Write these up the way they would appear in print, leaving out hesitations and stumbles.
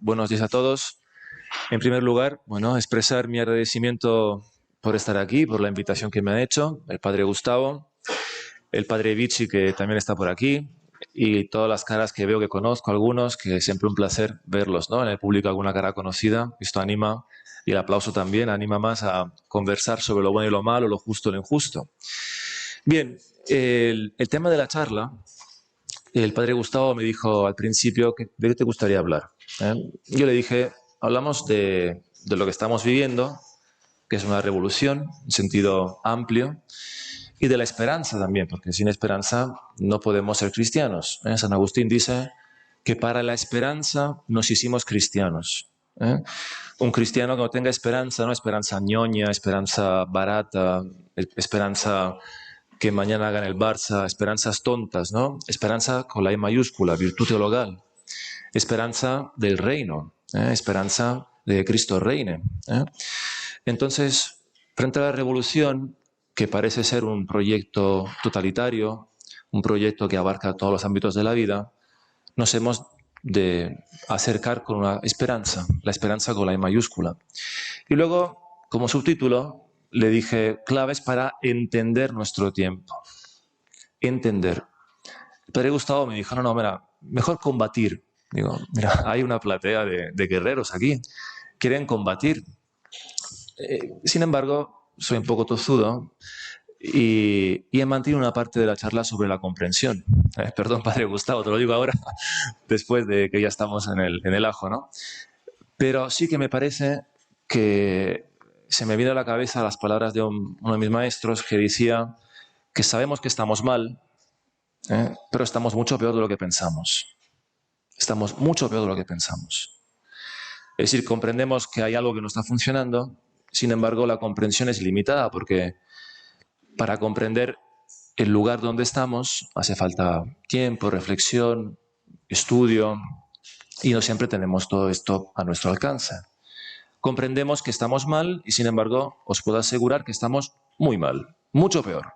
buenos días a todos. En primer lugar, expresar mi agradecimiento por estar aquí, por la invitación que me ha hecho el padre Gustavo, el padre Vichy, que también está por aquí, y todas las caras que veo que conozco, algunos, que es siempre un placer verlos, ¿no? En el público alguna cara conocida, esto anima, y el aplauso también anima más a conversar sobre lo bueno y lo malo, lo justo y lo injusto. Bien, el tema de la charla, el padre Gustavo me dijo al principio, ¿de qué te gustaría hablar? Yo le dije, hablamos de lo que estamos viviendo, que es una revolución en sentido amplio, y de la esperanza también, porque sin esperanza no podemos ser cristianos. San Agustín dice que para la esperanza nos hicimos cristianos. Un cristiano que no tenga esperanza, no esperanza ñoña, esperanza barata, esperanza que mañana hagan el Barça, esperanzas tontas, ¿no? Esperanza con la E mayúscula, virtud teologal. Esperanza del reino, esperanza de que Cristo reine. Entonces, frente a la revolución, que parece ser un proyecto totalitario, un proyecto que abarca todos los ámbitos de la vida, nos hemos de acercar con una esperanza, la esperanza con la E mayúscula. Y luego, como subtítulo, le dije claves para entender nuestro tiempo. Entender. El padre Gustavo me dijo, no, mira, mejor combatir. Digo, mira, hay una platea de guerreros aquí, quieren combatir. Sin embargo, soy un poco tozudo y he mantenido una parte de la charla sobre la comprensión. Perdón, padre Gustavo, te lo digo ahora, después de que ya estamos en el ajo, ¿no? Pero sí que me parece que se me viene a la cabeza las palabras de uno de mis maestros que decía que sabemos que estamos mal, pero estamos mucho peor de lo que pensamos. Estamos mucho peor de lo que pensamos. Es decir, comprendemos que hay algo que no está funcionando, sin embargo, la comprensión es limitada porque para comprender el lugar donde estamos hace falta tiempo, reflexión, estudio, y no siempre tenemos todo esto a nuestro alcance. Comprendemos que estamos mal y, sin embargo, os puedo asegurar que estamos muy mal, mucho peor.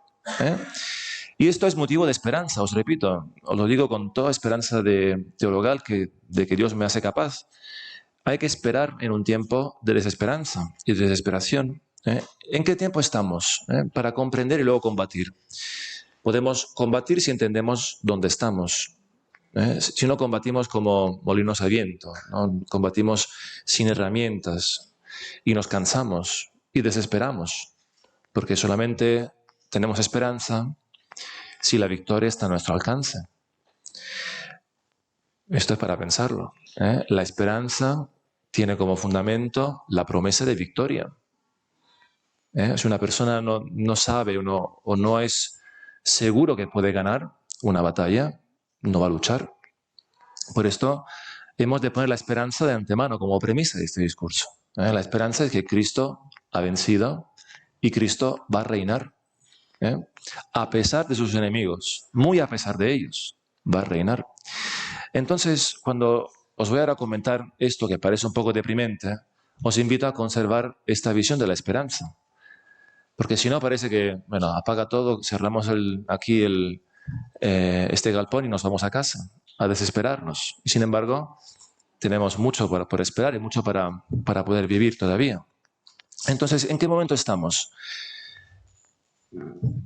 Y esto es motivo de esperanza, os repito, os lo digo con toda esperanza teologal de que Dios me hace capaz. Hay que esperar en un tiempo de desesperanza y de desesperación. ¿En qué tiempo estamos? Para comprender y luego combatir. Podemos combatir si entendemos dónde estamos. Si no, combatimos como molinos a viento, ¿no? Combatimos sin herramientas y nos cansamos y desesperamos, porque solamente tenemos esperanza si la victoria está a nuestro alcance. Esto es para pensarlo. La esperanza tiene como fundamento la promesa de victoria. Si una persona no sabe o no es seguro que puede ganar una batalla, no va a luchar. Por esto hemos de poner la esperanza de antemano como premisa de este discurso. La esperanza es que Cristo ha vencido y Cristo va a reinar. A pesar de sus enemigos, muy a pesar de ellos, va a reinar. Entonces, cuando os voy a comentar esto que parece un poco deprimente, os invito a conservar esta visión de la esperanza. Porque si no, parece que, apaga todo, cerramos aquí este galpón y nos vamos a casa, a desesperarnos. Y sin embargo, tenemos mucho por esperar y mucho para poder vivir todavía. Entonces, ¿en qué momento estamos?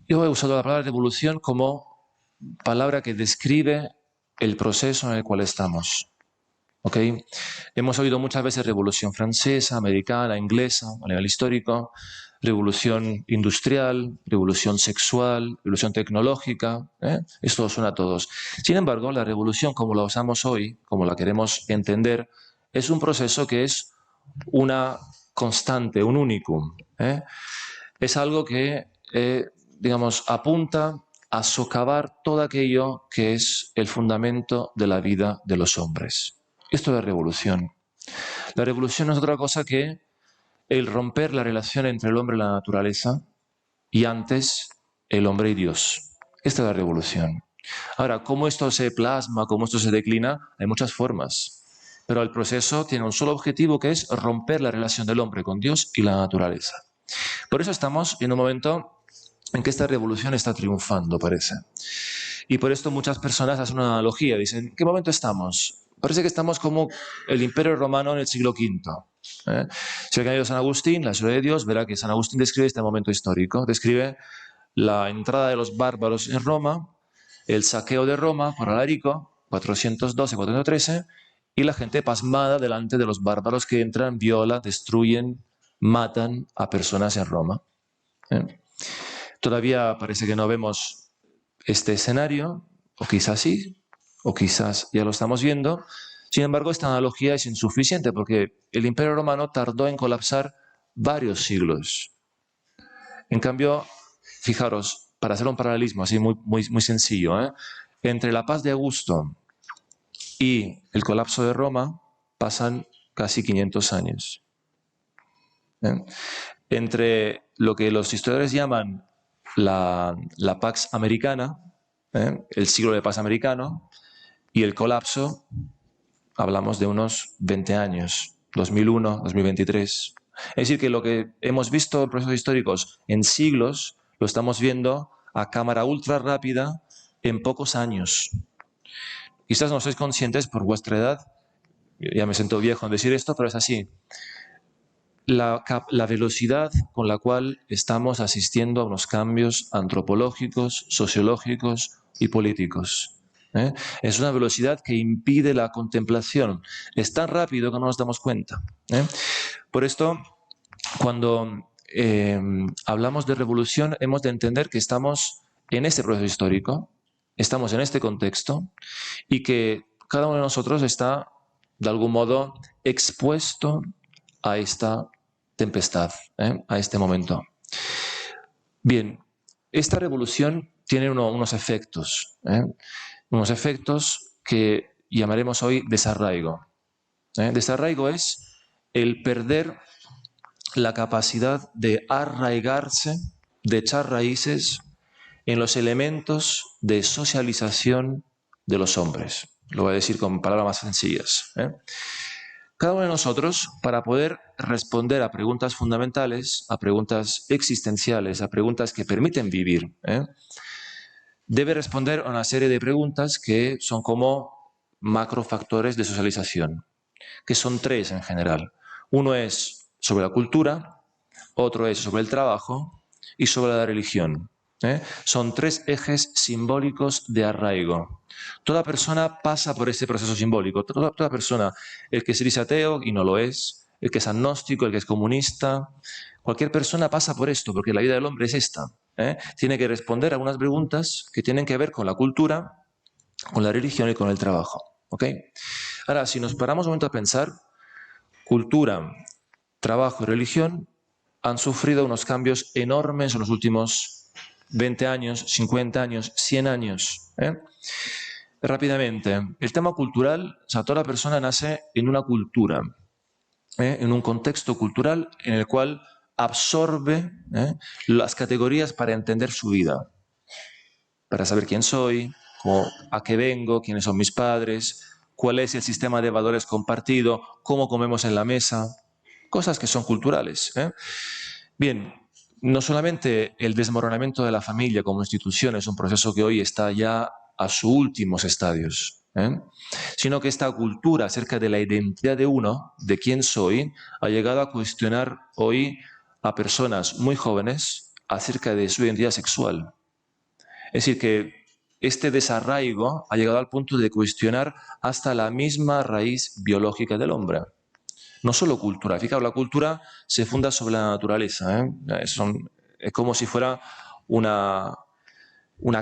Yo he usado la palabra revolución como palabra que describe el proceso en el cual estamos. ¿Okay? Hemos oído muchas veces revolución francesa, americana, inglesa, a nivel histórico, revolución industrial, revolución sexual, revolución tecnológica. Esto suena a todos. Sin embargo, la revolución como la usamos hoy, como la queremos entender, es un proceso que es una constante, un unicum. Es algo que, apunta a socavar todo aquello que es el fundamento de la vida de los hombres. Esto es la revolución. La revolución no es otra cosa que el romper la relación entre el hombre y la naturaleza y antes el hombre y Dios. Esta es la revolución. Ahora, ¿cómo esto se plasma, cómo esto se declina? Hay muchas formas. Pero el proceso tiene un solo objetivo, que es romper la relación del hombre con Dios y la naturaleza. Por eso estamos en un momento en que esta revolución está triunfando, parece. Y por esto muchas personas hacen una analogía. Dicen, ¿en qué momento estamos? Parece que estamos como el Imperio Romano en el siglo V. Si alguien ha ido a San Agustín, la Ciudad de Dios, verá que San Agustín describe este momento histórico. Describe la entrada de los bárbaros en Roma, el saqueo de Roma por Alarico, 412-413, y la gente pasmada delante de los bárbaros que entran, violan, destruyen, matan a personas en Roma. Todavía parece que no vemos este escenario, o quizás sí, o quizás ya lo estamos viendo. Sin embargo, esta analogía es insuficiente porque el Imperio Romano tardó en colapsar varios siglos. En cambio, fijaros, para hacer un paralelismo así muy sencillo, entre la paz de Augusto y el colapso de Roma pasan casi 500 años. Entre lo que los historiadores llaman la Pax Americana, el siglo de paz americano, y el colapso, hablamos de unos 20 años, 2001, 2023. Es decir, que lo que hemos visto en procesos históricos en siglos, lo estamos viendo a cámara ultra rápida en pocos años. Quizás no sois conscientes por vuestra edad, ya me siento viejo en decir esto, pero es así. La velocidad con la cual estamos asistiendo a unos cambios antropológicos, sociológicos y políticos. Es una velocidad que impide la contemplación. Es tan rápido que no nos damos cuenta. Por esto, cuando hablamos de revolución, hemos de entender que estamos en este proceso histórico, estamos en este contexto y que cada uno de nosotros está, de algún modo, expuesto a esta tempestad, a este momento. Bien, esta revolución tiene unos efectos que llamaremos hoy desarraigo. Desarraigo es el perder la capacidad de arraigarse, de echar raíces en los elementos de socialización de los hombres. Lo voy a decir con palabras más sencillas. Cada uno de nosotros, para poder responder a preguntas fundamentales, a preguntas existenciales, a preguntas que permiten vivir, debe responder a una serie de preguntas que son como macrofactores de socialización, que son tres en general. Uno es sobre la cultura, otro es sobre el trabajo y sobre la religión. Son tres ejes simbólicos de arraigo. Toda persona pasa por este proceso simbólico. Toda persona, el que se dice ateo y no lo es, el que es agnóstico, el que es comunista, cualquier persona pasa por esto, porque la vida del hombre es esta. Tiene que responder a algunas preguntas que tienen que ver con la cultura, con la religión y con el trabajo. ¿Okay? Ahora, si nos paramos un momento a pensar, cultura, trabajo y religión han sufrido unos cambios enormes en los últimos 20 años, 50 años, 100 años. Rápidamente, el tema cultural, o sea, toda persona nace en una cultura, en un contexto cultural en el cual absorbe las categorías para entender su vida, para saber quién soy, a qué vengo, quiénes son mis padres, cuál es el sistema de valores compartido, cómo comemos en la mesa, cosas que son culturales. Bien, no solamente el desmoronamiento de la familia como institución es un proceso que hoy está ya a sus últimos estadios, sino que esta cultura acerca de la identidad de uno, de quién soy, ha llegado a cuestionar hoy a personas muy jóvenes acerca de su identidad sexual. Es decir, que este desarraigo ha llegado al punto de cuestionar hasta la misma raíz biológica del hombre. No solo cultura. Fijaos, la cultura se funda sobre la naturaleza. Es como si fuera una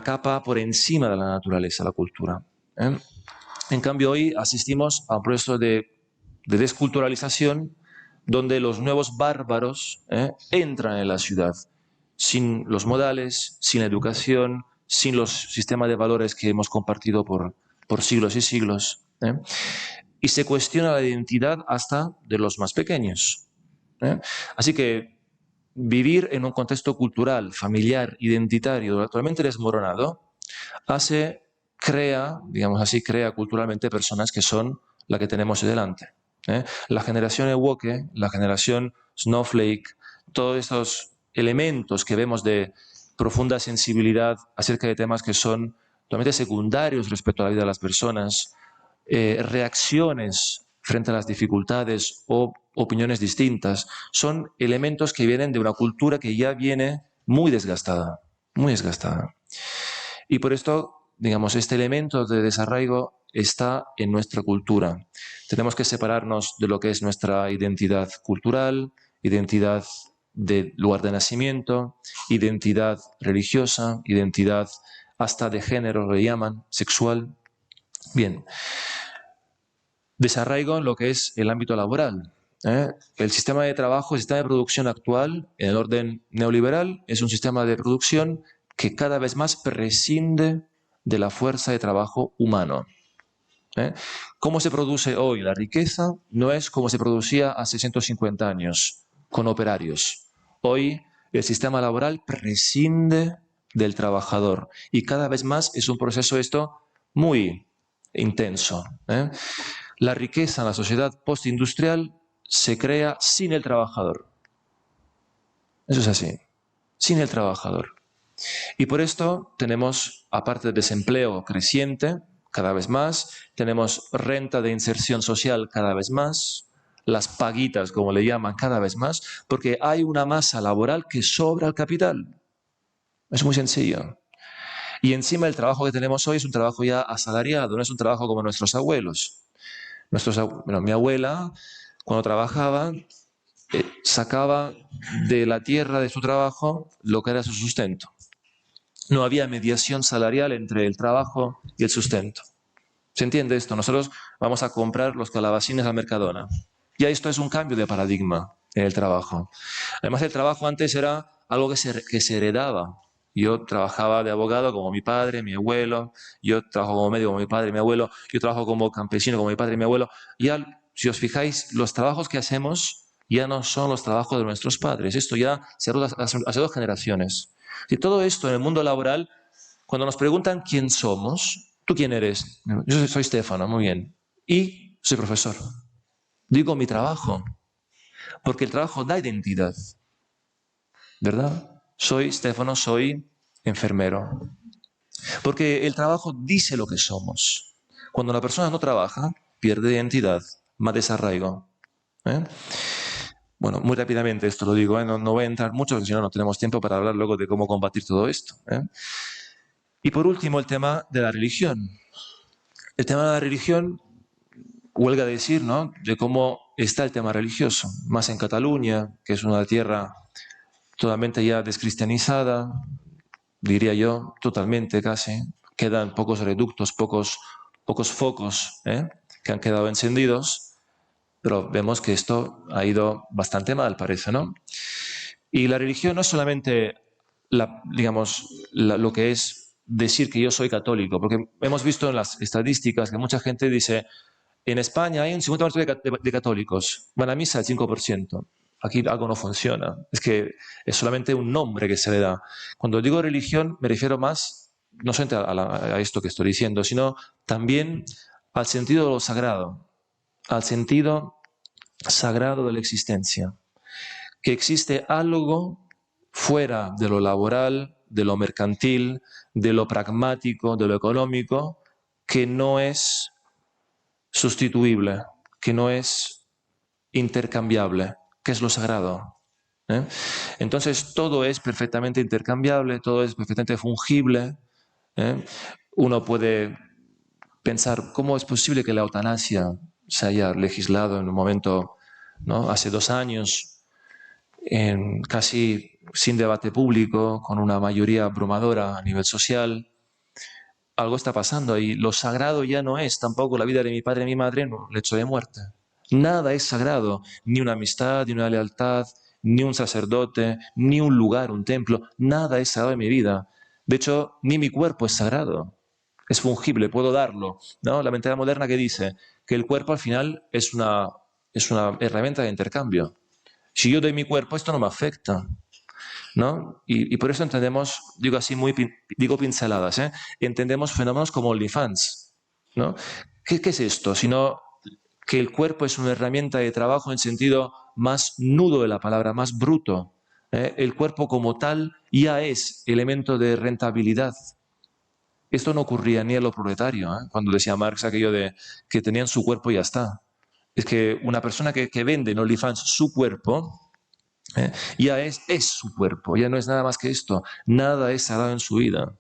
capa por encima de la naturaleza, la cultura. En cambio, hoy asistimos a un proceso de desculturalización donde los nuevos bárbaros entran en la ciudad sin los modales, sin la educación, sin los sistemas de valores que hemos compartido por siglos y siglos. Y se cuestiona la identidad hasta de los más pequeños. Así que vivir en un contexto cultural, familiar, identitario, totalmente desmoronado, crea culturalmente personas que son la que tenemos delante. La generación Ewoke, la generación Snowflake, todos estos elementos que vemos de profunda sensibilidad acerca de temas que son totalmente secundarios respecto a la vida de las personas, reacciones frente a las dificultades o opiniones distintas, son elementos que vienen de una cultura que ya viene muy desgastada, muy desgastada. Y por esto, digamos, este elemento de desarraigo está en nuestra cultura. Tenemos que separarnos de lo que es nuestra identidad cultural, identidad de lugar de nacimiento, identidad religiosa, identidad hasta de género, le llaman, sexual. Bien, desarraigo en lo que es el ámbito laboral. El sistema de trabajo, el sistema de producción actual, en el orden neoliberal, es un sistema de producción que cada vez más prescinde de la fuerza de trabajo humano. ¿Cómo se produce hoy la riqueza? No es como se producía hace 150 años, con operarios. Hoy el sistema laboral prescinde del trabajador y cada vez más es un proceso esto muy intenso. La riqueza en la sociedad postindustrial se crea sin el trabajador. Eso es así, sin el trabajador. Y por esto tenemos, aparte de desempleo creciente, cada vez más, tenemos renta de inserción social cada vez más, las paguitas, como le llaman, cada vez más, porque hay una masa laboral que sobra al capital. Es muy sencillo. Y encima el trabajo que tenemos hoy es un trabajo ya asalariado, no es un trabajo como nuestros abuelos. Mi abuela, cuando trabajaba, sacaba de la tierra de su trabajo lo que era su sustento. No había mediación salarial entre el trabajo y el sustento. ¿Se entiende esto? Nosotros vamos a comprar los calabacines al Mercadona. Ya esto es un cambio de paradigma en el trabajo. Además, el trabajo antes era algo que se heredaba. Yo trabajaba de abogado como mi padre, mi abuelo. Yo trabajo como médico como mi padre, mi abuelo. Yo trabajo como campesino como mi padre y mi abuelo. Ya, si os fijáis, los trabajos que hacemos ya no son los trabajos de nuestros padres. Esto ya se hace 2 generaciones. Y todo esto en el mundo laboral, cuando nos preguntan quién somos, ¿tú quién eres? Yo soy Stefano, muy bien. Y soy profesor. Digo mi trabajo, porque el trabajo da identidad, ¿verdad? Soy Stefano, soy enfermero. Porque el trabajo dice lo que somos. Cuando una persona no trabaja, pierde identidad, más desarraigo. Bueno, muy rápidamente esto lo digo, no voy a entrar mucho, porque si no, no tenemos tiempo para hablar luego de cómo combatir todo esto. Y por último, el tema de la religión. El tema de la religión, huelga decir, ¿no?, de cómo está el tema religioso. Más en Cataluña, que es una tierra totalmente ya descristianizada, diría yo, totalmente casi. Quedan pocos reductos, pocos focos que han quedado encendidos, pero vemos que esto ha ido bastante mal, parece, ¿no? Y la religión no es solamente, lo que es decir que yo soy católico, porque hemos visto en las estadísticas que mucha gente dice, en España hay un 50% de católicos, van a misa el 5%. Aquí algo no funciona. Es que es solamente un nombre que se le da. Cuando digo religión me refiero más, no solamente a esto que estoy diciendo, sino también al sentido de lo sagrado, al sentido sagrado de la existencia. Que existe algo fuera de lo laboral, de lo mercantil, de lo pragmático, de lo económico, que no es sustituible, que no es intercambiable, que es lo sagrado. Entonces todo es perfectamente intercambiable, todo es perfectamente fungible. Uno puede pensar cómo es posible que la eutanasia se haya legislado en un momento, ¿no?, hace 2 años, casi sin debate público, con una mayoría abrumadora a nivel social. Algo está pasando y lo sagrado ya no es tampoco la vida de mi padre y mi madre en un lecho de muerte. Nada es sagrado, ni una amistad, ni una lealtad, ni un sacerdote, ni un lugar, un templo. Nada es sagrado en mi vida. De hecho, ni mi cuerpo es sagrado. Es fungible, puedo darlo, ¿no? La mentalidad moderna que dice que el cuerpo al final es una herramienta de intercambio. Si yo doy mi cuerpo, esto no me afecta, ¿no? Y por eso entendemos, digo así, digo pinceladas, entendemos fenómenos como OnlyFans, ¿no? ¿Qué es esto? Sino que el cuerpo es una herramienta de trabajo en el sentido más nudo de la palabra, más bruto. El cuerpo como tal ya es elemento de rentabilidad. Esto no ocurría ni en lo proletario, cuando decía Marx aquello de que tenían su cuerpo y ya está. Es que una persona que vende en OnlyFans su cuerpo, ya es su cuerpo, ya no es nada más que esto. Nada es sagrado en su vida.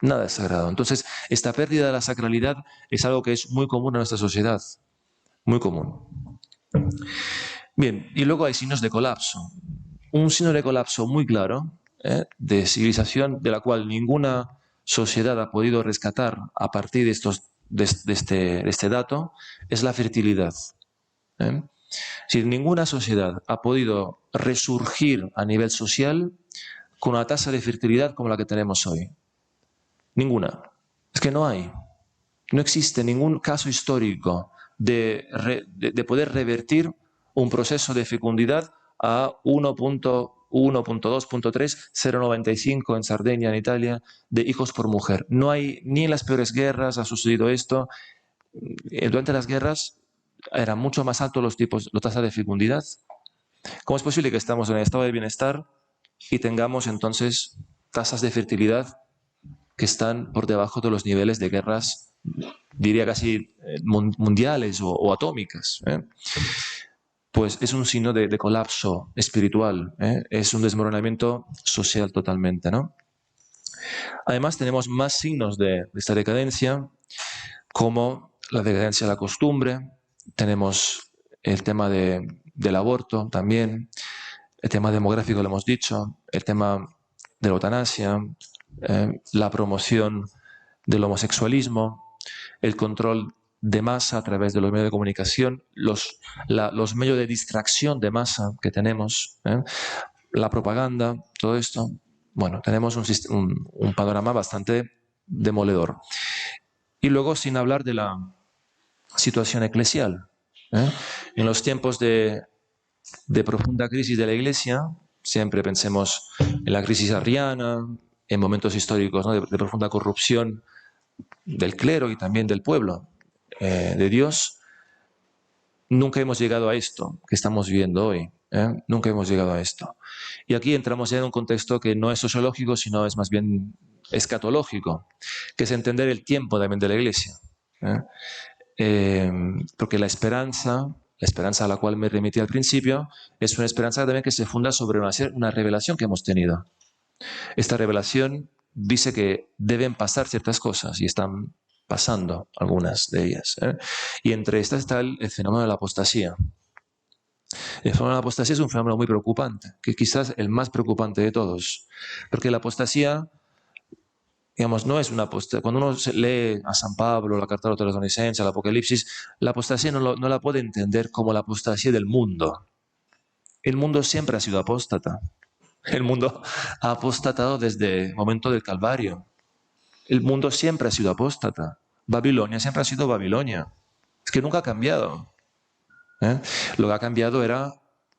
Nada es sagrado. Entonces, esta pérdida de la sacralidad es algo que es muy común en nuestra sociedad. Muy común. Bien, y luego hay signos de colapso. Un signo de colapso muy claro, de civilización de la cual ninguna sociedad ha podido rescatar a partir de este dato, es la fertilidad. Si ninguna sociedad ha podido resurgir a nivel social con una tasa de fertilidad como la que tenemos hoy. Ninguna. Es que no hay. No existe ningún caso histórico de poder revertir un proceso de fecundidad a 1.1.2.3, 0,95 en Sardeña, en Italia, de hijos por mujer. No hay, ni en las peores guerras ha sucedido esto. Durante las guerras eran mucho más altos la tasa de fecundidad. ¿Cómo es posible que estamos en el estado de bienestar y tengamos entonces tasas de fertilidad que están por debajo de los niveles de guerras, diría casi mundiales o atómicas? Pues es un signo de colapso espiritual, es un desmoronamiento social totalmente, ¿no? Además tenemos más signos de esta decadencia, como la decadencia de la costumbre, tenemos el tema del aborto también, el tema demográfico lo hemos dicho, el tema de la eutanasia, la promoción del homosexualismo, el control de masa a través de los medios de comunicación, los medios de distracción de masa que tenemos, la propaganda, todo esto. Bueno, tenemos un panorama bastante demoledor. Y luego, sin hablar de la situación eclesial. En los tiempos de profunda crisis de la Iglesia, siempre pensemos en la crisis arriana, en momentos históricos, ¿no?, de profunda corrupción del clero y también del pueblo de Dios. Nunca hemos llegado a esto que estamos viviendo hoy. Nunca hemos llegado a esto. Y aquí entramos ya en un contexto que no es sociológico, sino es más bien escatológico, que es entender el tiempo también de la Iglesia. Porque la esperanza a la cual me remití al principio, es una esperanza también que se funda sobre una revelación que hemos tenido. Esta revelación dice que deben pasar ciertas cosas y están pasando algunas de ellas. Y entre estas está el fenómeno de la apostasía. El fenómeno de la apostasía es un fenómeno muy preocupante, que quizás el más preocupante de todos, porque la apostasía, digamos, no es una apostasía. Cuando uno lee a San Pablo, la carta a los Tesalonicenses, el Apocalipsis, la apostasía no la puede entender como la apostasía del mundo. El mundo siempre ha sido apóstata. El mundo ha apostatado desde el momento del Calvario. El mundo siempre ha sido apóstata. Babilonia siempre ha sido Babilonia. Es que nunca ha cambiado. Lo que ha cambiado era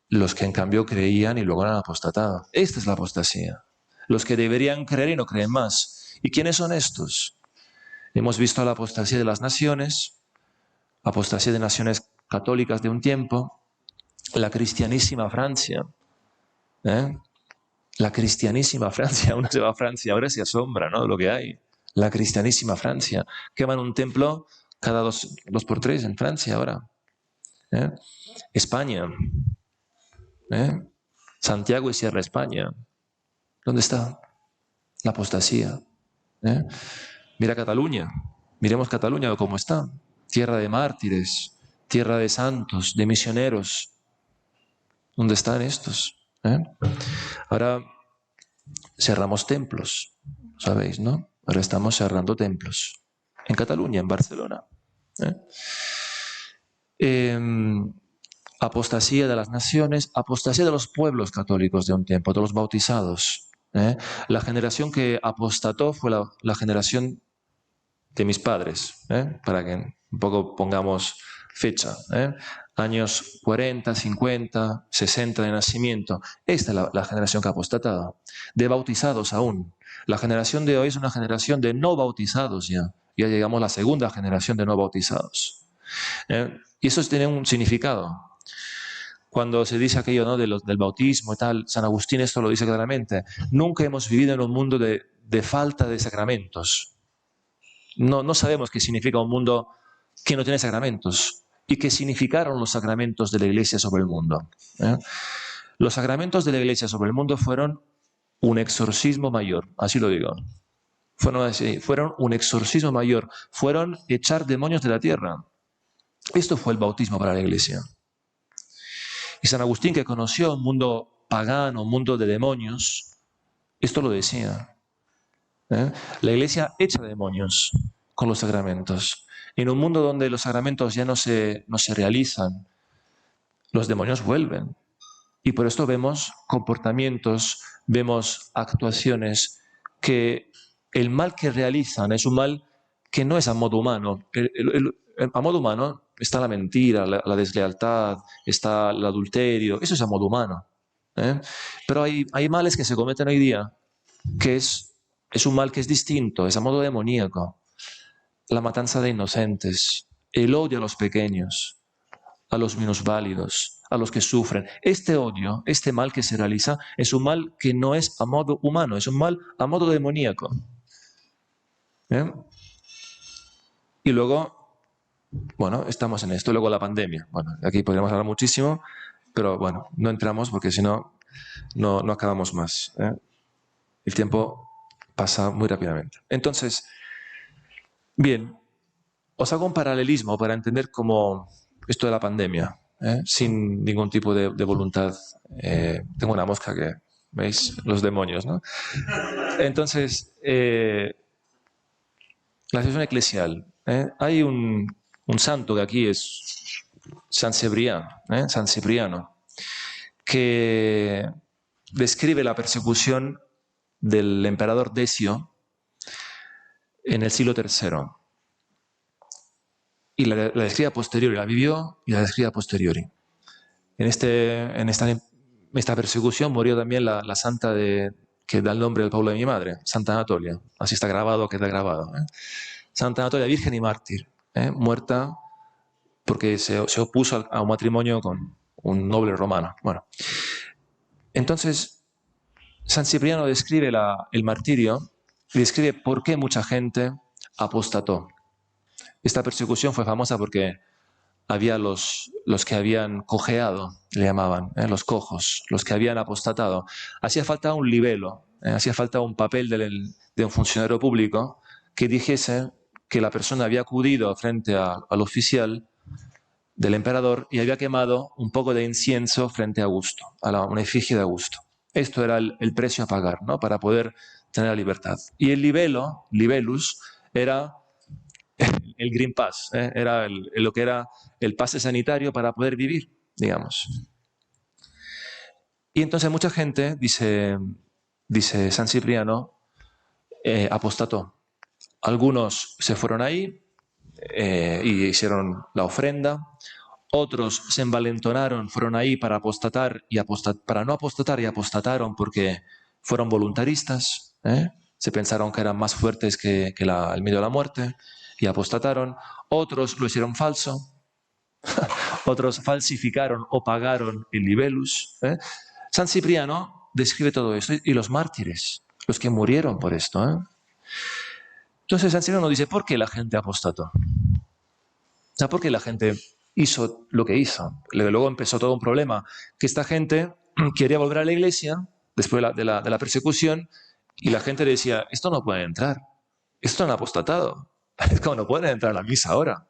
los que en cambio creían y luego han apostatado. Esta es la apostasía. Los que deberían creer y no creen más. ¿Y quiénes son estos? Hemos visto la apostasía de las naciones, apostasía de naciones católicas de un tiempo, la cristianísima Francia. La cristianísima Francia, uno se va a Francia ahora y se asombra, ¿no?, de lo que hay. La cristianísima Francia. Queman un templo cada dos por tres en Francia ahora. España. Santiago y Sierra España. ¿Dónde está la apostasía? Mira Cataluña. Miremos Cataluña cómo está. Tierra de mártires, tierra de santos, de misioneros. ¿Dónde están estos? Ahora cerramos templos, ¿sabéis, no? Ahora estamos cerrando templos. En Cataluña, en Barcelona. Apostasía de las naciones, apostasía de los pueblos católicos de un tiempo, de los bautizados. La generación que apostató fue la generación de mis padres, para que un poco pongamos fecha. Años 40, 50, 60 de nacimiento. Esta es la generación que ha apostatado. De bautizados aún. La generación de hoy es una generación de no bautizados ya. Ya llegamos a la segunda generación de no bautizados. Y eso tiene un significado. Cuando se dice aquello, ¿no?, del bautismo y tal, San Agustín esto lo dice claramente. Nunca hemos vivido en un mundo de falta de sacramentos. No sabemos qué significa un mundo que no tiene sacramentos y qué significaron los sacramentos de la Iglesia sobre el mundo. Los sacramentos de la Iglesia sobre el mundo fueron un exorcismo mayor, así lo digo. Fueron un exorcismo mayor, fueron echar demonios de la tierra. Esto fue el bautismo para la Iglesia. Y San Agustín, que conoció un mundo pagano, un mundo de demonios, esto lo decía. La Iglesia echa demonios con los sacramentos. En un mundo donde los sacramentos ya no se realizan, los demonios vuelven. Y por esto vemos comportamientos, vemos actuaciones que el mal que realizan es un mal que no es a modo humano. A modo humano está la mentira, la deslealtad, está el adulterio, eso es a modo humano. Pero hay males que se cometen hoy día que es un mal que es distinto, es a modo demoníaco. La matanza de inocentes, el odio a los pequeños, a los minusválidos, a los que sufren. Este odio, este mal que se realiza, es un mal que no es a modo humano, es un mal a modo demoníaco. Y luego, bueno, estamos en esto. Luego la pandemia. Bueno, aquí podríamos hablar muchísimo, pero bueno, no entramos porque si no, no acabamos más. El tiempo pasa muy rápidamente. Entonces, bien, os hago un paralelismo para entender cómo esto de la pandemia, sin ningún tipo de voluntad. Tengo una mosca que, ¿veis? Los demonios, ¿no? Entonces, la situación eclesial. Hay un santo que aquí es San Cipriano, que describe la persecución del emperador Decio en el siglo III. Y la describe a posteriori, la vivió y la describe a posteriori. En esta persecución murió también la santa que da el nombre del pueblo de mi madre, Santa Anatolia. Así está grabado, queda grabado. Santa Anatolia, virgen y mártir, muerta porque se opuso a un matrimonio con un noble romano. Bueno, entonces San Cipriano describe el martirio y describe por qué mucha gente apostató. Esta persecución fue famosa porque había los que habían cojeado, le llamaban, los cojos, los que habían apostatado. Hacía falta un libelo, hacía falta un papel de un funcionario público que dijese que la persona había acudido frente al oficial del emperador y había quemado un poco de incienso frente a Augusto, una efigie de Augusto. Esto era el precio a pagar, ¿no? Para poder tener la libertad. Y el libellus, era el Green Pass, era lo que era el pase sanitario para poder vivir, digamos. Y entonces mucha gente, dice San Cipriano, apostató. Algunos se fueron ahí y hicieron la ofrenda. Otros se envalentonaron, fueron ahí para apostatar para no apostatar y apostataron porque fueron voluntaristas. Se pensaron que eran más fuertes que el miedo a la muerte y apostataron. Otros lo hicieron falso. Otros falsificaron o pagaron el libellus. San Cipriano describe todo esto y los mártires, los que murieron por esto. Entonces San Cipriano dice, ¿por qué la gente apostató? ¿Por qué la gente hizo lo que hizo? Luego empezó todo un problema, que esta gente quería volver a la iglesia después de la persecución y la gente decía, esto no puede entrar, esto han apostatado, es como no pueden entrar a la misa ahora,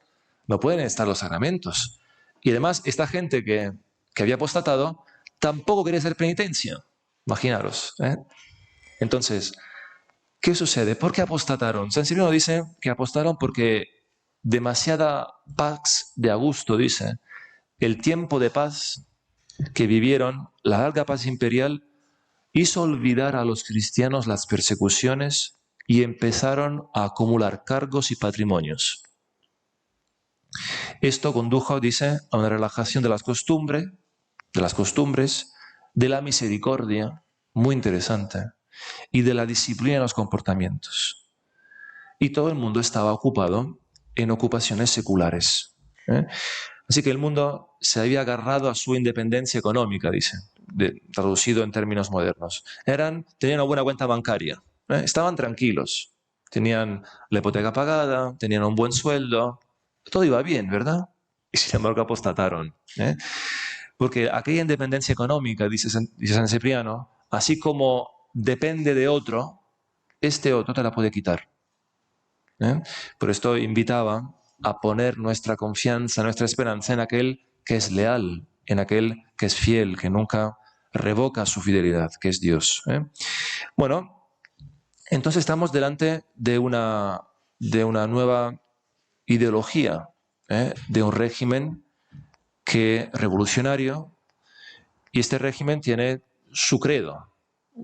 no pueden estar los sacramentos. Y además esta gente que había apostatado tampoco quería hacer penitencia, imaginaros. Entonces, ¿qué sucede? ¿Por qué apostataron? San Cipriano dice que apostaron porque demasiada paz de Augusto, dice. El tiempo de paz que vivieron, la larga paz imperial, hizo olvidar a los cristianos las persecuciones y empezaron a acumular cargos y patrimonios. Esto condujo, dice, a una relajación de las costumbres, de la misericordia, muy interesante, y de la disciplina en los comportamientos. Y todo el mundo estaba ocupado en ocupaciones seculares. Así que el mundo se había agarrado a su independencia económica, dice, traducido en términos modernos. Tenían una buena cuenta bancaria, estaban tranquilos. Tenían la hipoteca pagada, tenían un buen sueldo, todo iba bien, ¿verdad? Y sin embargo apostataron. Porque aquella independencia económica, dice San Cipriano, así como depende de otro, este otro te la puede quitar. Por esto invitaba a poner nuestra confianza, nuestra esperanza en aquel que es leal, en aquel que es fiel, que nunca revoca su fidelidad, que es Dios. Bueno, entonces estamos delante de una nueva ideología, de un régimen revolucionario, y este régimen tiene su credo,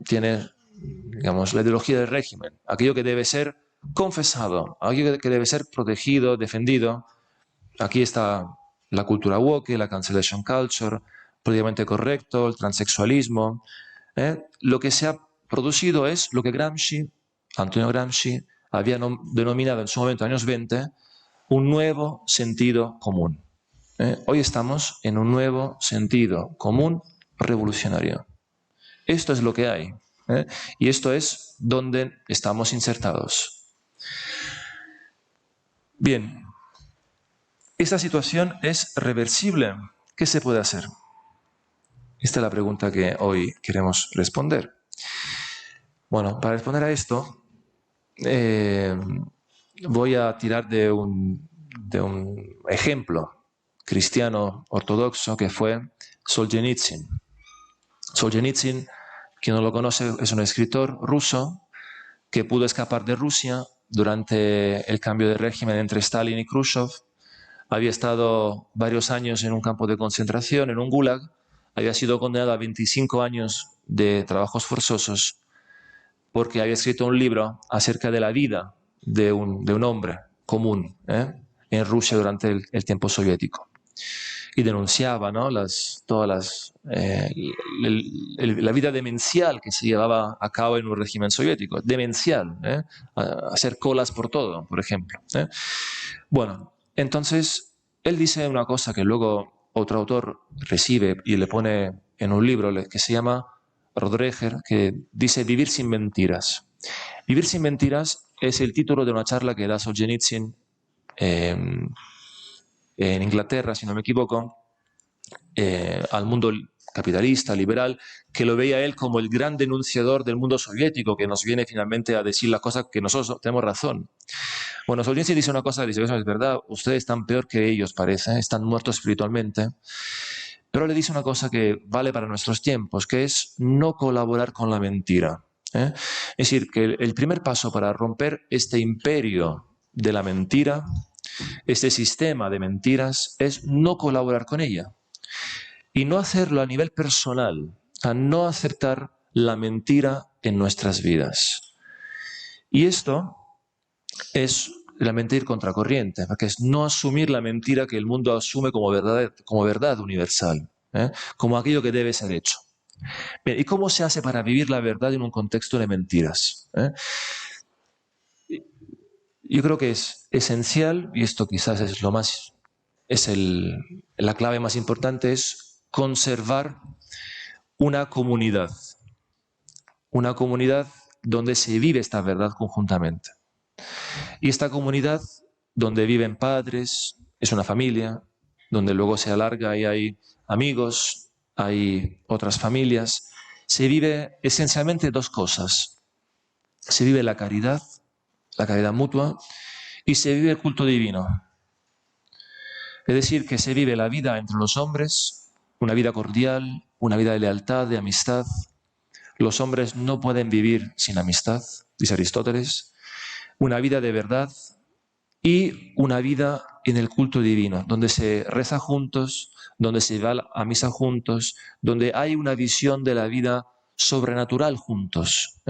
tiene, digamos, la ideología del régimen, aquello que debe ser confesado, aquello que debe ser protegido, defendido. Aquí está la cultura woke, la cancellation culture, políticamente correcto, el transexualismo. Lo que se ha producido es lo que Antonio Gramsci, había denominado en su momento, años 20, un nuevo sentido común. Hoy estamos en un nuevo sentido común revolucionario. Esto es lo que hay. Y esto es donde estamos insertados. Bien, esta situación es reversible. ¿Qué se puede hacer? Esta es la pregunta que hoy queremos responder. Bueno, para responder a esto, voy a tirar de un ejemplo cristiano ortodoxo que fue Solzhenitsyn. Solzhenitsyn, quien no lo conoce, es un escritor ruso que pudo escapar de Rusia durante el cambio de régimen entre Stalin y Khrushchev. Había estado varios años en un campo de concentración, en un gulag. Había sido condenado a 25 años de trabajos forzosos porque había escrito un libro acerca de la vida de un hombre común en Rusia durante el tiempo soviético. Y denunciaba, ¿no?, la vida demencial que se llevaba a cabo en un régimen soviético. Demencial, hacer colas por todo, por ejemplo. Bueno, entonces él dice una cosa que luego otro autor recibe y le pone en un libro que se llama Roderer, que dice Vivir sin mentiras. Vivir sin mentiras es el título de una charla que da Solzhenitsyn en Inglaterra, si no me equivoco, al mundo capitalista, liberal, que lo veía él como el gran denunciador del mundo soviético, que nos viene finalmente a decir las cosas que nosotros tenemos razón. Bueno, Solzhenitsyn dice una cosa, dice, eso es verdad, ustedes están peor que ellos, parece, están muertos espiritualmente, pero le dice una cosa que vale para nuestros tiempos, que es no colaborar con la mentira. Es decir, que el primer paso para romper este imperio de la mentira, este sistema de mentiras, es no colaborar con ella. Y no hacerlo a nivel personal, a no aceptar la mentira en nuestras vidas. Y esto es realmente ir contracorriente, porque es no asumir la mentira que el mundo asume como verdad universal, como aquello que debe ser hecho. Bien, ¿y cómo se hace para vivir la verdad en un contexto de mentiras? Yo creo que es esencial, y esto quizás es la clave más importante, es conservar una comunidad donde se vive esta verdad conjuntamente. Y esta comunidad donde viven padres, es una familia, donde luego se alarga y hay amigos, hay otras familias, se vive esencialmente dos cosas. Se vive la caridad mutua, y se vive el culto divino. Es decir, que se vive la vida entre los hombres, una vida cordial, una vida de lealtad, de amistad. Los hombres no pueden vivir sin amistad, dice Aristóteles. Una vida de verdad y una vida en el culto divino, donde se reza juntos, donde se va a misa juntos, donde hay una visión de la vida sobrenatural juntos.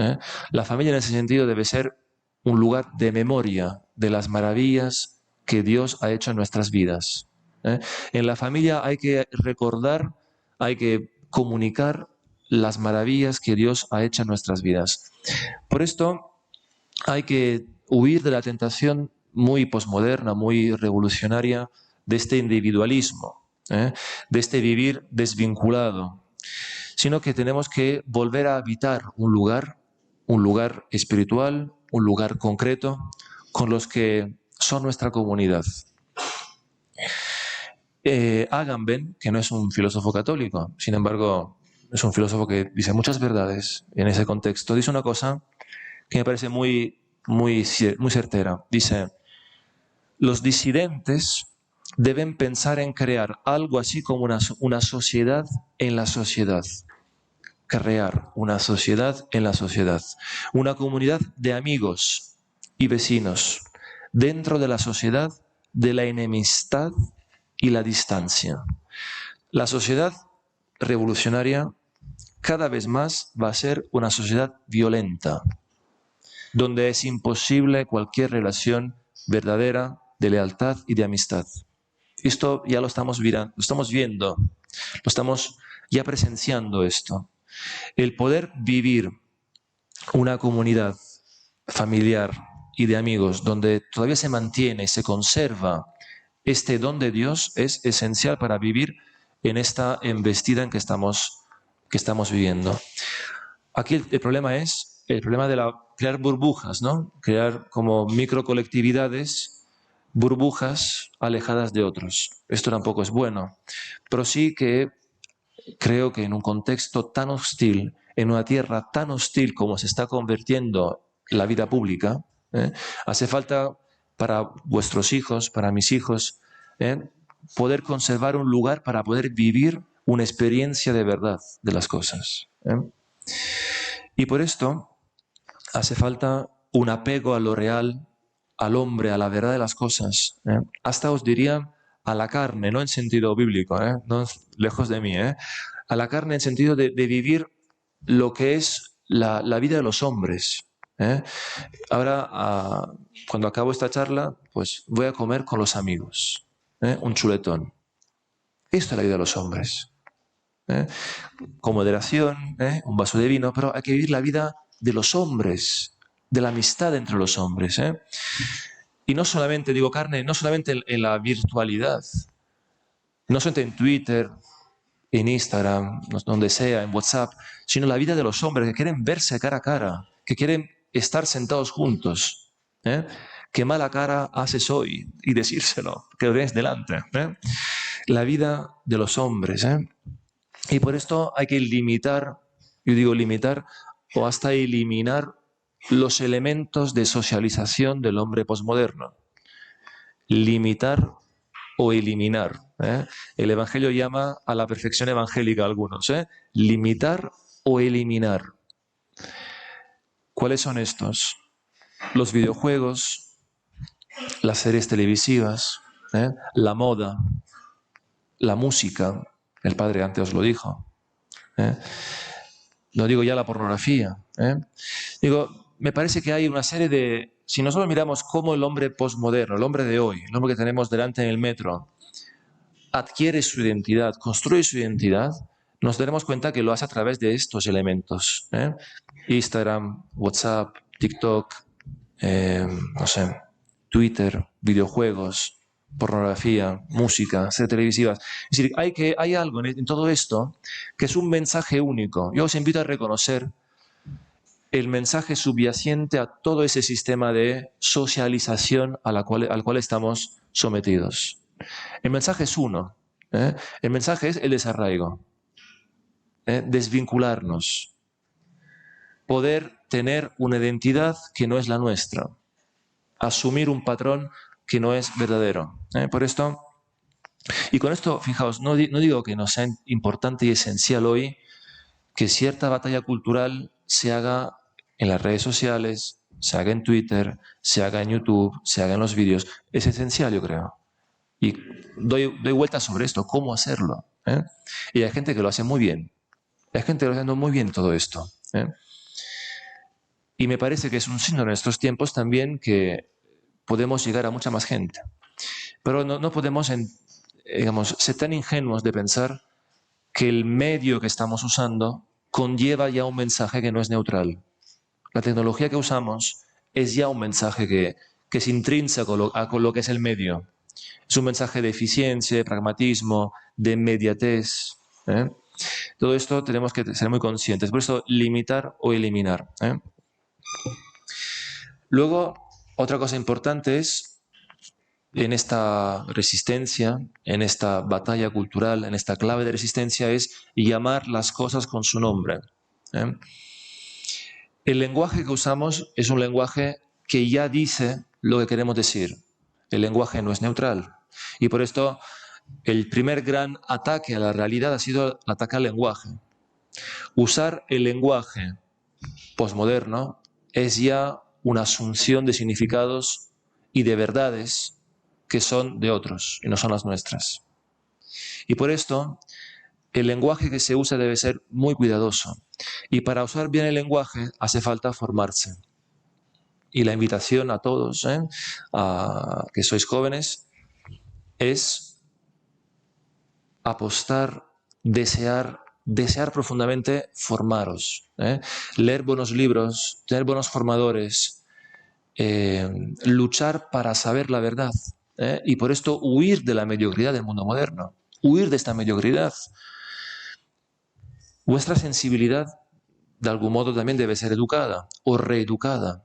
La familia en ese sentido debe ser un lugar de memoria de las maravillas que Dios ha hecho en nuestras vidas. En la familia hay que recordar, hay que comunicar las maravillas que Dios ha hecho en nuestras vidas. Por esto hay que huir de la tentación muy posmoderna, muy revolucionaria de este individualismo, de este vivir desvinculado, sino que tenemos que volver a habitar un lugar espiritual, un lugar concreto, con los que son nuestra comunidad. Agamben, que no es un filósofo católico, sin embargo, es un filósofo que dice muchas verdades en ese contexto. Dice una cosa que me parece muy certera. Dice, los disidentes deben pensar en crear algo así como una sociedad en la sociedad. Crear una sociedad en la sociedad. Una comunidad de amigos y vecinos dentro de la sociedad de la enemistad y la distancia. La sociedad revolucionaria cada vez más va a ser una sociedad violenta, donde es imposible cualquier relación verdadera de lealtad y de amistad. Esto ya lo estamos viendo, lo estamos ya presenciando esto. El poder vivir una comunidad familiar y de amigos donde todavía se mantiene y se conserva este don de Dios es esencial para vivir en esta embestida en que estamos viviendo. Aquí el problema es el problema de crear burbujas, ¿no? Crear como microcolectividades, burbujas alejadas de otros. Esto tampoco es bueno, pero sí que creo que en un contexto tan hostil, en una tierra tan hostil como se está convirtiendo la vida pública, hace falta para vuestros hijos, para mis hijos, poder conservar un lugar para poder vivir una experiencia de verdad de las cosas. Y por esto hace falta un apego a lo real, al hombre, a la verdad de las cosas. Hasta os diría a la carne, no en sentido bíblico, no lejos de mí, a la carne en sentido de vivir lo que es la vida de los hombres. Ahora, cuando acabo esta charla, pues voy a comer con los amigos, un chuletón. Esto es la vida de los hombres. Con moderación, un vaso de vino, pero hay que vivir la vida de los hombres, de la amistad entre los hombres. Y no solamente, digo carne, no solamente en la virtualidad, no solamente en Twitter, en Instagram, donde sea, en WhatsApp, sino la vida de los hombres que quieren verse cara a cara, que quieren estar sentados juntos. Qué mala cara haces hoy y decírselo, que lo tienes delante. La vida de los hombres. Y por esto hay que limitar, yo digo limitar, o hasta eliminar los elementos de socialización del hombre posmoderno. Limitar o eliminar. El Evangelio llama a la perfección evangélica a algunos. Limitar o eliminar. ¿Cuáles son estos? Los videojuegos, las series televisivas, la moda, la música. El Padre antes os lo dijo. No digo ya la pornografía. Digo, me parece que hay una serie de... Si nosotros miramos cómo el hombre posmoderno, el hombre de hoy, el hombre que tenemos delante en el metro, adquiere su identidad, construye su identidad, nos daremos cuenta que lo hace a través de estos elementos. Instagram, WhatsApp, TikTok, no sé, Twitter, videojuegos, pornografía, música, series televisivas. Es decir, hay algo en todo esto que es un mensaje único. Yo os invito a reconocer el mensaje subyacente a todo ese sistema de socialización al cual estamos sometidos. El mensaje es uno. El mensaje es el desarraigo. Desvincularnos. Poder tener una identidad que no es la nuestra. Asumir un patrón que no es verdadero. Por esto, y con esto, fijaos, no digo que no sea importante y esencial hoy que cierta batalla cultural se haga en las redes sociales, se haga en Twitter, se haga en YouTube, se haga en los vídeos. Es esencial, yo creo. Y doy vueltas sobre esto, cómo hacerlo. Y hay gente que lo hace muy bien. Hay gente que lo está haciendo muy bien todo esto. Y me parece que es un signo en estos tiempos también que podemos llegar a mucha más gente. Pero no podemos, digamos, ser tan ingenuos de pensar que el medio que estamos usando conlleva ya un mensaje que no es neutral. La tecnología que usamos es ya un mensaje que es intrínseco a lo que es el medio. Es un mensaje de eficiencia, de pragmatismo, de inmediatez. Todo esto tenemos que ser muy conscientes. Por eso, limitar o eliminar. Luego, otra cosa importante es, en esta resistencia, en esta batalla cultural, en esta clave de resistencia, es llamar las cosas con su nombre. ¿Eh? El lenguaje que usamos es un lenguaje que ya dice lo que queremos decir. El lenguaje no es neutral. Y por esto, el primer gran ataque a la realidad ha sido el ataque al lenguaje. Usar el lenguaje posmoderno es ya una asunción de significados y de verdades que son de otros y no son las nuestras. Y por esto, el lenguaje que se usa debe ser muy cuidadoso. Y para usar bien el lenguaje hace falta formarse. Y la invitación a todos, a que sois jóvenes, es apostar, desear profundamente formaros. Leer buenos libros, tener buenos formadores, luchar para saber la verdad. Y por esto huir de la mediocridad del mundo moderno. Huir de esta mediocridad. Vuestra sensibilidad, de algún modo, también debe ser educada o reeducada,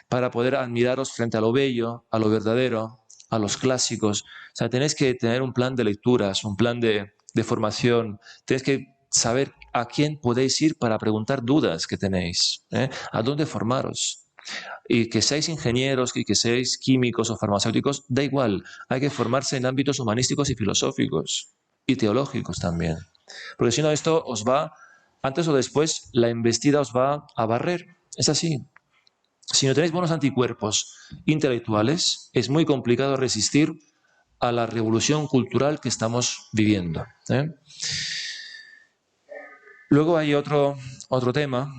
para poder admiraros frente a lo bello, a lo verdadero, a los clásicos. O sea, tenéis que tener un plan de lecturas, un plan de formación. Tenéis que saber a quién podéis ir para preguntar dudas que tenéis, a dónde formaros. Y que seáis ingenieros, que seáis químicos o farmacéuticos, da igual. Hay que formarse en ámbitos humanísticos y filosóficos y teológicos también. Porque si no, esto os va, antes o después, la embestida os va a barrer. Es así. Si no tenéis buenos anticuerpos intelectuales, es muy complicado resistir a la revolución cultural que estamos viviendo. Luego hay otro tema,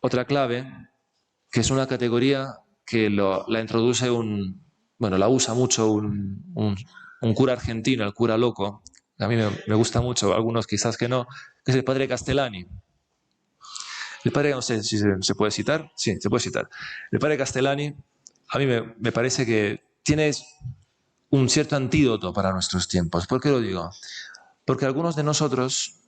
otra clave, que es una categoría que la introduce la usa mucho un cura argentino, el cura loco. A mí me gusta mucho, algunos quizás que no, que es el padre Castellani. El padre, no sé si se puede citar. Sí, se puede citar. El padre Castellani, a mí me parece que tiene un cierto antídoto para nuestros tiempos. ¿Por qué lo digo? Porque algunos de nosotros,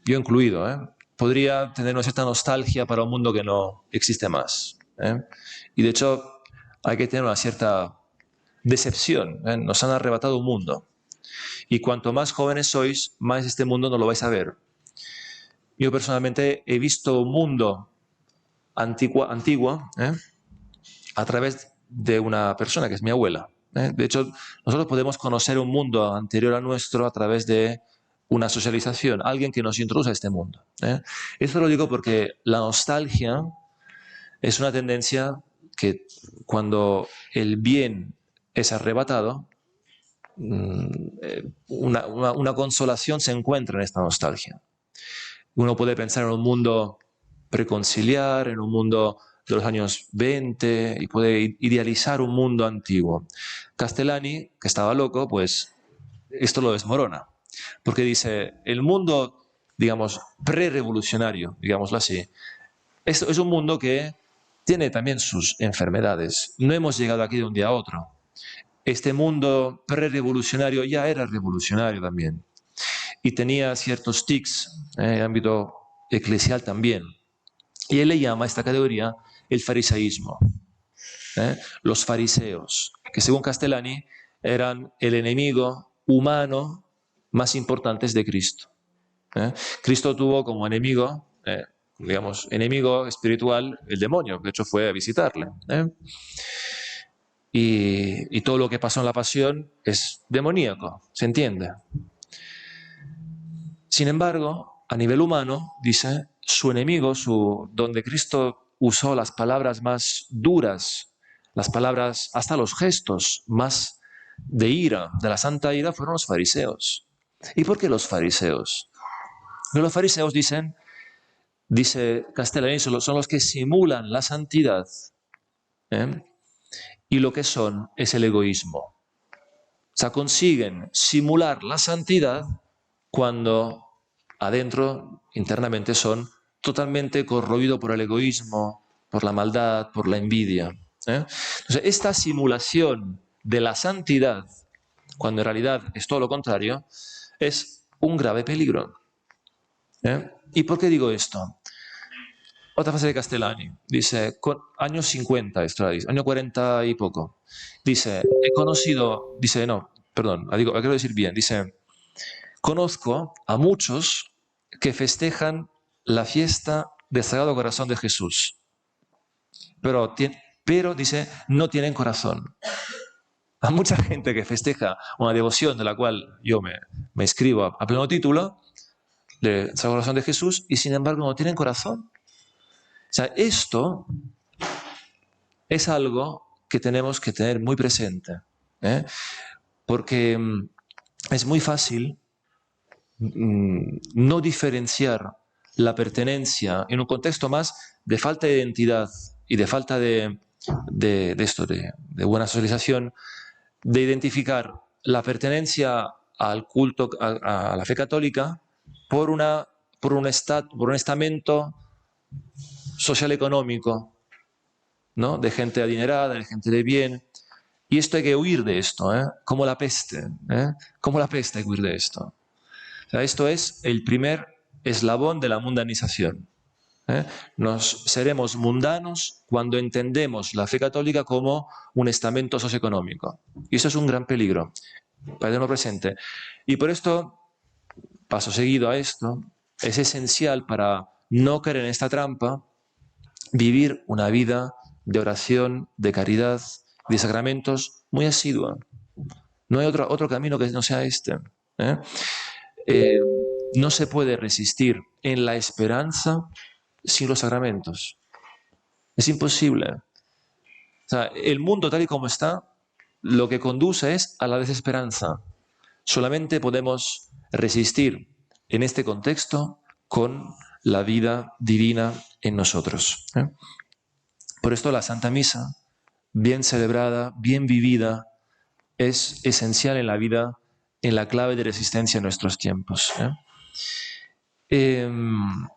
yo incluido, podría tener una cierta nostalgia para un mundo que no existe más. Y de hecho, hay que tener una cierta decepción. Nos han arrebatado un mundo. Y cuanto más jóvenes sois, más este mundo no lo vais a ver. Yo personalmente he visto un mundo antiguo a través de una persona que es mi abuela. De hecho, nosotros podemos conocer un mundo anterior a nuestro a través de una socialización, alguien que nos introduce a este mundo. Esto lo digo porque la nostalgia es una tendencia que cuando el bien es arrebatado, una consolación se encuentra en esta nostalgia. Uno puede pensar en un mundo preconciliar, en un mundo de los años 20 y puede idealizar un mundo antiguo. Castellani, que estaba loco, pues esto lo desmorona, porque dice, el mundo, digamos, prerevolucionario, digámoslo así, esto es un mundo que tiene también sus enfermedades. No hemos llegado aquí de un día a otro. Este mundo prerevolucionario ya era revolucionario también y tenía ciertos tics en el ámbito eclesial también. Y él le llama a esta categoría el farisaísmo. Los fariseos, que según Castellani eran el enemigo humano más importante de Cristo. Cristo tuvo como enemigo, enemigo espiritual el demonio, de hecho fue a visitarle. Y todo lo que pasó en la pasión es demoníaco, ¿se entiende? Sin embargo, a nivel humano, dice, su enemigo, donde Cristo usó las palabras más duras, las palabras, hasta los gestos más de ira, de la santa ira, fueron los fariseos. ¿Y por qué los fariseos? Porque los fariseos dice Castellani, son los que simulan la santidad, y lo que son es el egoísmo. O sea, consiguen simular la santidad cuando adentro, internamente, son totalmente corroídos por el egoísmo, por la maldad, por la envidia. Entonces, esta simulación de la santidad, cuando en realidad es todo lo contrario, es un grave peligro. ¿Y por qué digo esto? Otra frase de Castellani. Dice, años 50, esto dice, año 40 y poco. Dice, he conocido, dice, no, perdón, quiero decir bien, dice, conozco a muchos que festejan la fiesta del Sagrado Corazón de Jesús, pero, pero dice, no tienen corazón. A mucha gente que festeja una devoción de la cual yo me inscribo a pleno título, del Sagrado Corazón de Jesús, y sin embargo no tienen corazón. O sea, esto es algo que tenemos que tener muy presente, ¿eh? Porque es muy fácil no diferenciar la pertenencia en un contexto más de falta de identidad y de falta de buena socialización, de identificar la pertenencia al culto, a la fe católica, por un estamento social-económico, ¿no? De gente adinerada, de gente de bien. Y esto hay que huir de esto, ¿eh? Como la peste, ¿eh? Como la peste hay que huir de esto. O sea, esto es el primer eslabón de la mundanización, ¿eh? Nos seremos mundanos cuando entendemos la fe católica como un estamento socioeconómico. Y eso es un gran peligro para tenerlo presente. Y por esto, paso seguido a esto, es esencial para no caer en esta trampa, vivir una vida de oración, de caridad, de sacramentos muy asidua. No hay otro camino que no sea este, ¿eh? No se puede resistir en la esperanza sin los sacramentos. Es imposible. O sea, el mundo tal y como está, lo que conduce es a la desesperanza. Solamente podemos resistir en este contexto con la vida divina en nosotros, ¿eh? Por esto la Santa Misa, bien celebrada, bien vivida, es esencial en la vida, en la clave de resistencia en nuestros tiempos, ¿eh? Un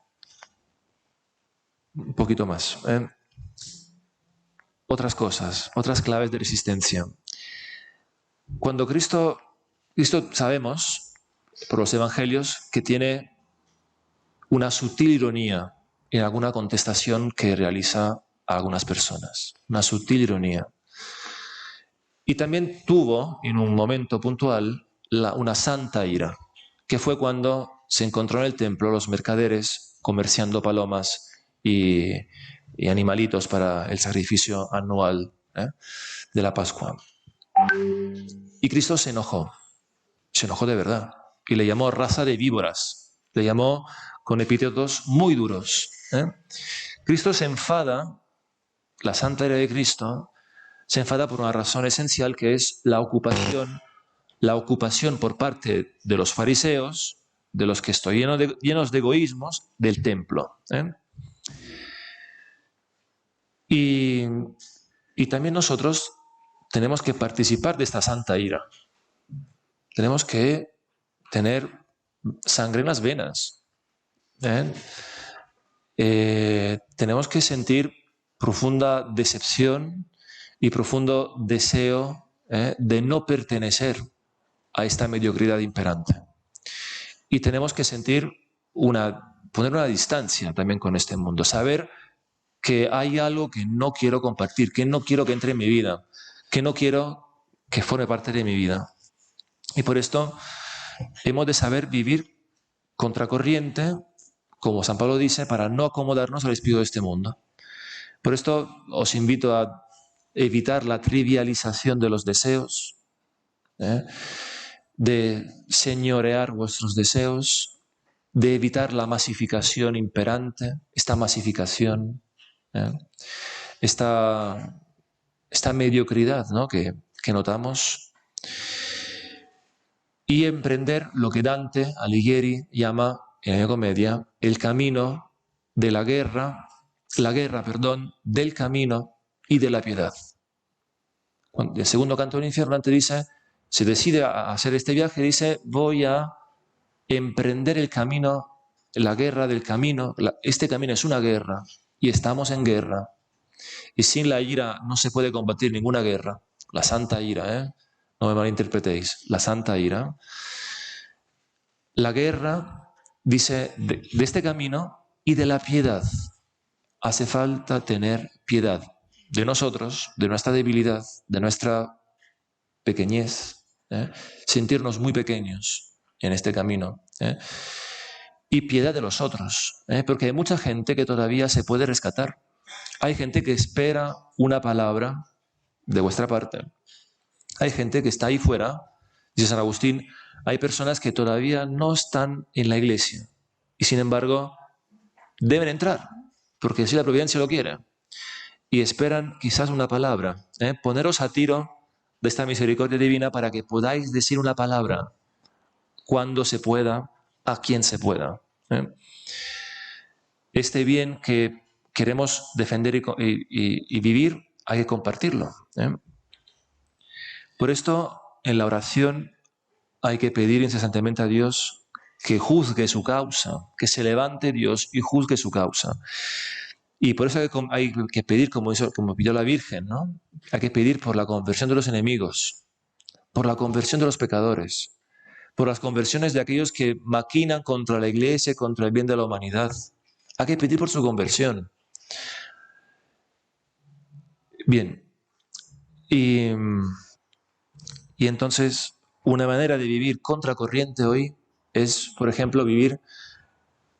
poquito más, ¿eh? Otras cosas, otras claves de resistencia. Cuando Cristo sabemos, por los evangelios, que tiene una sutil ironía en alguna contestación que realiza a algunas personas. Una sutil ironía. Y también tuvo, en un momento puntual, una santa ira, que fue cuando se encontró en el templo los mercaderes comerciando palomas y animalitos para el sacrificio anual, ¿eh?, de la Pascua. Y Cristo se enojó de verdad, y le llamó raza de víboras, le llamó con epítetos muy duros, ¿eh? Cristo se enfada, la santa ira de Cristo se enfada por una razón esencial, que es la ocupación por parte de los fariseos, de los que estoy llenos de egoísmos, del templo, ¿eh? Y también nosotros tenemos que participar de esta santa ira. Tenemos que tener sangre en las venas, ¿eh? Tenemos que sentir profunda decepción y profundo deseo, de no pertenecer a esta mediocridad imperante. Y tenemos que poner una distancia también con este mundo, saber que hay algo que no quiero compartir, que no quiero que entre en mi vida, que no quiero que forme parte de mi vida. Y por esto hemos de saber vivir contracorriente, como San Pablo dice, para no acomodarnos al espíritu de este mundo. Por esto os invito a evitar la trivialización de los deseos, de señorear vuestros deseos, de evitar la masificación imperante, esta masificación, esta mediocridad, ¿no?, que notamos, y emprender lo que Dante Alighieri llama, en la Comedia, el camino de la guerra, del camino y de la piedad. Cuando el segundo canto del infierno, Dante dice, se decide a hacer este viaje, dice, voy a emprender el camino, la guerra del camino. Este camino es una guerra y estamos en guerra. Y sin la ira no se puede combatir ninguna guerra. La santa ira, ¿eh? No me malinterpretéis. La santa ira. La guerra, dice, de este camino y de la piedad. hace falta tener piedad de nosotros, de nuestra debilidad, de nuestra pequeñez, sentirnos muy pequeños en este camino, y piedad de los otros, porque hay mucha gente que todavía se puede rescatar. Hay gente que espera una palabra de vuestra parte. Hay gente que está ahí fuera, dice San Agustín, hay personas que todavía no están en la iglesia y sin embargo deben entrar, porque así la providencia lo quiere. Y esperan quizás una palabra. Poneros a tiro de esta misericordia divina para que podáis decir una palabra cuando se pueda, a quien se pueda. Este bien que queremos defender y vivir, hay que compartirlo. Por esto, en la oración hay que pedir incesantemente a Dios que juzgue su causa, que se levante Dios y juzgue su causa. Y por eso hay que pedir, como pidió la Virgen, ¿no? Hay que pedir por la conversión de los enemigos, por la conversión de los pecadores, por las conversiones de aquellos que maquinan contra la Iglesia, contra el bien de la humanidad. Hay que pedir por su conversión. Bien. Y entonces, una manera de vivir contracorriente hoy es, por ejemplo, vivir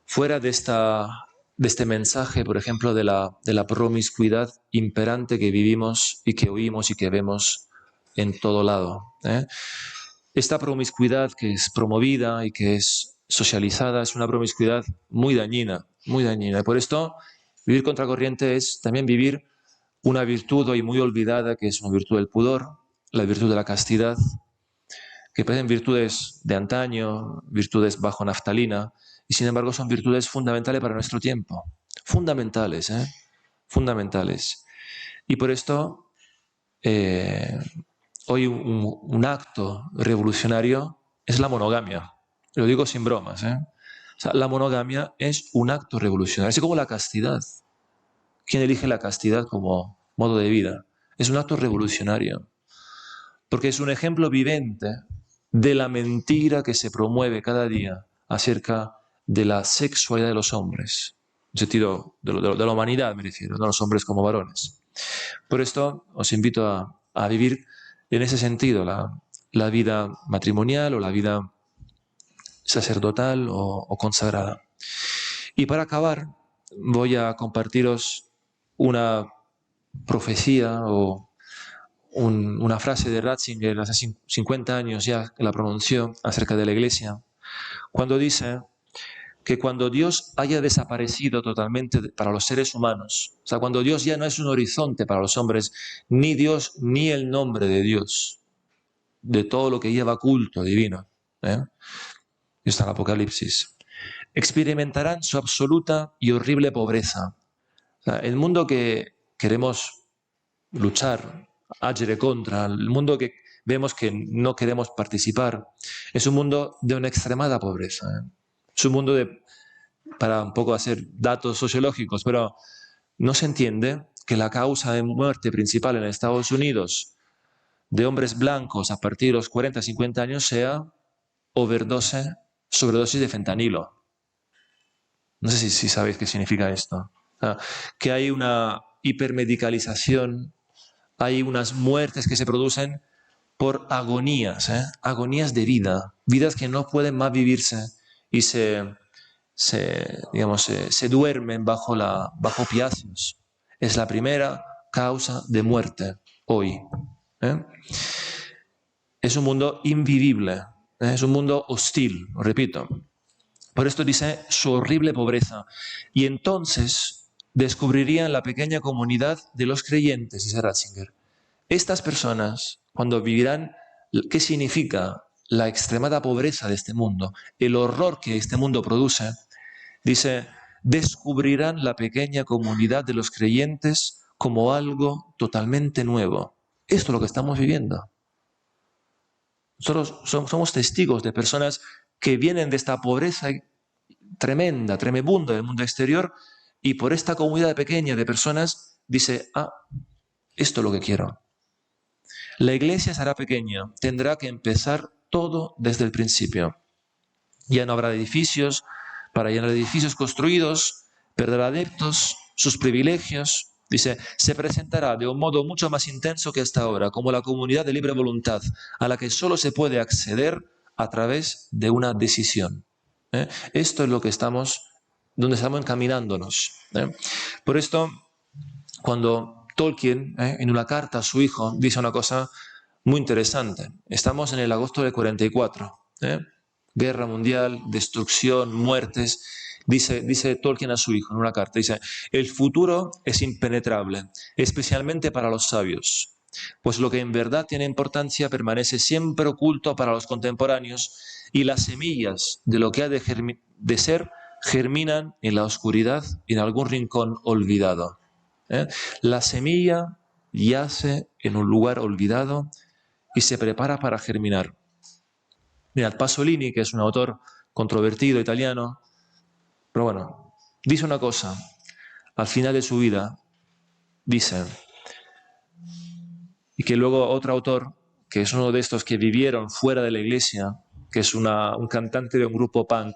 fuera de este mensaje, por ejemplo, de la promiscuidad imperante que vivimos y que oímos y que vemos en todo lado. Esta promiscuidad que es promovida y que es socializada es una promiscuidad muy dañina, muy dañina. Y por esto, vivir contracorriente es también vivir una virtud hoy muy olvidada, que es una virtud del pudor, la virtud de la castidad, que parecen virtudes de antaño, virtudes bajo naftalina, y sin embargo son virtudes fundamentales para nuestro tiempo. Fundamentales, fundamentales. Y por esto, hoy un acto revolucionario es la monogamia. Lo digo sin bromas. O sea, la monogamia es un acto revolucionario, así como la castidad. ¿Quién elige la castidad como modo de vida? Es un acto revolucionario, porque es un ejemplo vivente de la mentira que se promueve cada día acerca de la sexualidad de los hombres, en sentido de la humanidad, me refiero, no los hombres como varones. Por esto os invito a vivir en ese sentido la vida matrimonial o la vida sacerdotal o consagrada. Y para acabar, voy a compartiros una profecía o una frase de Ratzinger hace 50 años ya que la pronunció acerca de la Iglesia, cuando dice que cuando Dios haya desaparecido totalmente para los seres humanos, o sea, cuando Dios ya no es un horizonte para los hombres, ni Dios ni el nombre de Dios, de todo lo que lleva culto divino, y está en Apocalipsis, experimentarán su absoluta y horrible pobreza. O sea, el mundo que queremos luchar, agire contra, el mundo que vemos que no queremos participar, es un mundo de una extremada pobreza. Es un mundo para un poco hacer datos sociológicos, pero no se entiende que la causa de muerte principal en Estados Unidos de hombres blancos a partir de los 40, 50 años sea sobredosis de fentanilo. No sé si sabéis qué significa esto. Que hay una hipermedicalización, hay unas muertes que se producen por agonías, agonías de vida, vidas que no pueden más vivirse y se duermen bajo opiáceos. Es la primera causa de muerte hoy. Es un mundo invivible, es un mundo hostil, lo repito. Por esto dice su horrible pobreza. Y entonces descubrirían la pequeña comunidad de los creyentes, dice Ratzinger. Estas personas, cuando vivirán qué significa la extremada pobreza de este mundo, el horror que este mundo produce, dice, descubrirán la pequeña comunidad de los creyentes como algo totalmente nuevo. Esto es lo que estamos viviendo. Nosotros somos testigos de personas que vienen de esta pobreza tremenda, tremebunda del mundo exterior, y por esta comunidad pequeña de personas dice, esto es lo que quiero. La iglesia será pequeña, tendrá que empezar todo desde el principio. Ya no habrá edificios, para llenar edificios construidos, perderá adeptos, sus privilegios, dice, se presentará de un modo mucho más intenso que hasta ahora, como la comunidad de libre voluntad, a la que solo se puede acceder a través de una decisión. Esto es lo que donde estamos encaminándonos. Por esto, cuando Tolkien, en una carta a su hijo, dice una cosa muy interesante. Estamos en el agosto del 44. Guerra mundial, destrucción, muertes. Dice Tolkien a su hijo en una carta, dice, el futuro es impenetrable, especialmente para los sabios, pues lo que en verdad tiene importancia permanece siempre oculto para los contemporáneos y las semillas de lo que ha de ser germinan en la oscuridad y en algún rincón olvidado. La semilla yace en un lugar olvidado y se prepara para germinar. Mirad, Pasolini, que es un autor controvertido italiano, pero bueno, dice una cosa, al final de su vida, dice, y que luego otro autor, que es uno de estos que vivieron fuera de la iglesia, que es un cantante de un grupo punk,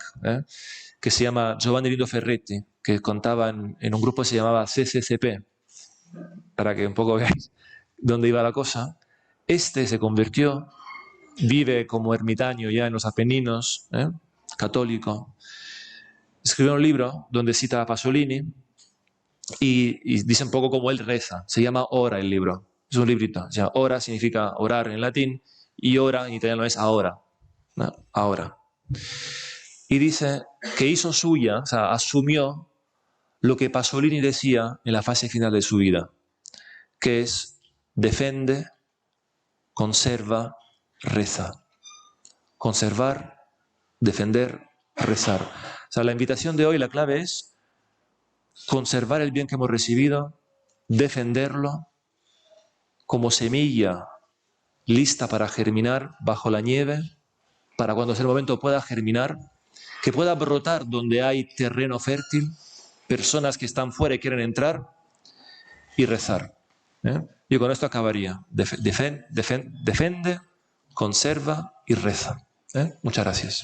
que se llama Giovanni Lindo Ferretti, que contaba en un grupo que se llamaba CCCP, para que un poco veáis dónde iba la cosa. Este se convirtió, vive como ermitaño ya en los Apeninos, católico. Escribió un libro donde cita a Pasolini y dice un poco cómo él reza. Se llama Ora el libro. Es un librito. O sea, ora significa orar en latín y ora en italiano es ahora. ¿No? Ahora. Y dice que hizo suya, o sea, asumió lo que Pasolini decía en la fase final de su vida, que es defende, conserva, reza. Conservar, defender, rezar. O sea, la invitación de hoy, la clave es conservar el bien que hemos recibido, defenderlo como semilla lista para germinar bajo la nieve, para cuando sea el momento pueda germinar, que pueda brotar donde hay terreno fértil, personas que están fuera y quieren entrar, y rezar. Yo con esto acabaría. Defende, conserva y reza. Muchas gracias.